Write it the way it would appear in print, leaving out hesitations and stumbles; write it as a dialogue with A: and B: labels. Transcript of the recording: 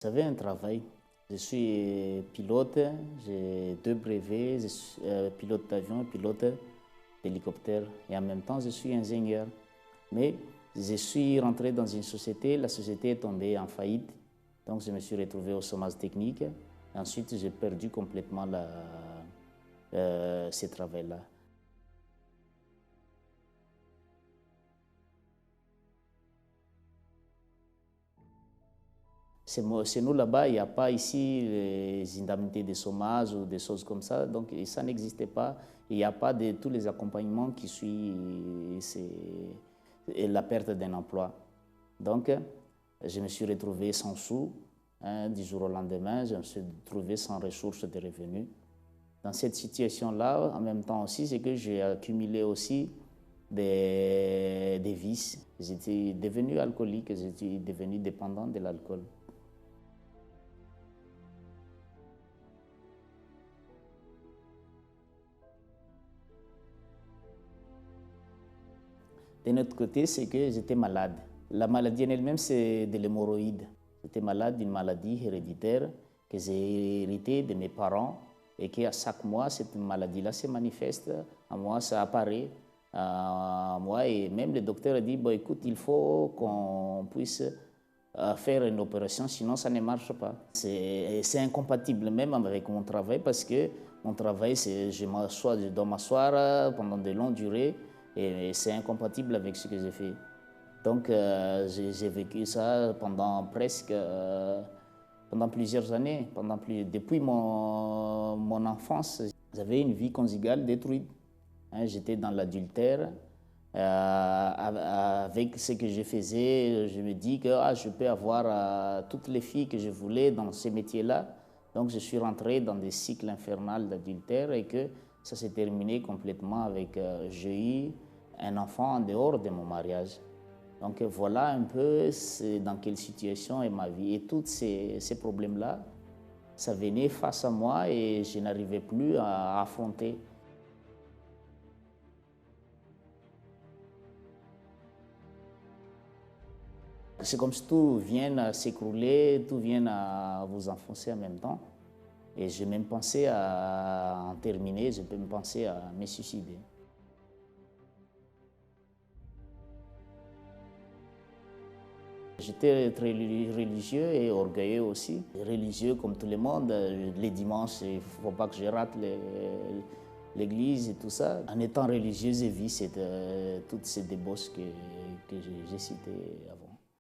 A: J'avais un travail. Je suis pilote, j'ai 2 brevets, je suis pilote d'avion et pilote d'hélicoptère. Et en même temps, je suis ingénieur. Mais je suis rentré dans une société, la société est tombée en faillite. Donc je me suis retrouvé au chômage technique. Ensuite, j'ai perdu complètement ce travail-là. Chez nous là-bas, il n'y a pas ici les indemnités de chômage ou des choses comme ça, donc ça n'existait pas. Il n'y a pas de tous les accompagnements qui suivent la perte d'un emploi. Donc, je me suis retrouvé sans sous, hein, du jour au lendemain, je me suis retrouvé sans ressources de revenus. Dans cette situation-là, en même temps aussi, c'est que j'ai accumulé aussi des vices. J'étais devenu alcoolique, j'étais devenu dépendant de l'alcool. De notre côté, c'est que j'étais malade. La maladie en elle-même, c'est de l'hémorroïde. J'étais malade d'une maladie héréditaire que j'ai héritée de mes parents et qu'à chaque mois, cette maladie-là se manifeste. À moi, ça apparaît à moi et même le docteur a dit, bon, écoute, il faut qu'on puisse faire une opération, sinon ça ne marche pas. C'est incompatible même avec mon travail parce que mon travail, c'est je dois m'asseoir pendant de longues durées et c'est incompatible avec ce que j'ai fait. Donc j'ai vécu ça pendant pendant plusieurs années, depuis mon enfance. J'avais une vie conjugale détruite. Hein, j'étais dans l'adultère. Avec ce que je faisais, je me dis que je peux avoir toutes les filles que je voulais dans ces métiers-là. Donc je suis rentré dans des cycles infernaux d'adultère et que ça s'est terminé complètement avec j'ai eu un enfant en dehors de mon mariage. Donc voilà un peu dans quelle situation est ma vie. Et tous ces problèmes-là, ça venait face à moi et je n'arrivais plus à affronter. C'est comme si tout vient à s'écrouler, tout vient à vous enfoncer en même temps. Et j'ai même pensé à en terminer, j'ai même pensé à me suicider. J'étais très religieux et orgueilleux aussi. Religieux comme tout le monde, les dimanches, il ne faut pas que je rate l'église et tout ça. En étant religieux, j'ai vu toutes ces débauches que j'ai citées avant.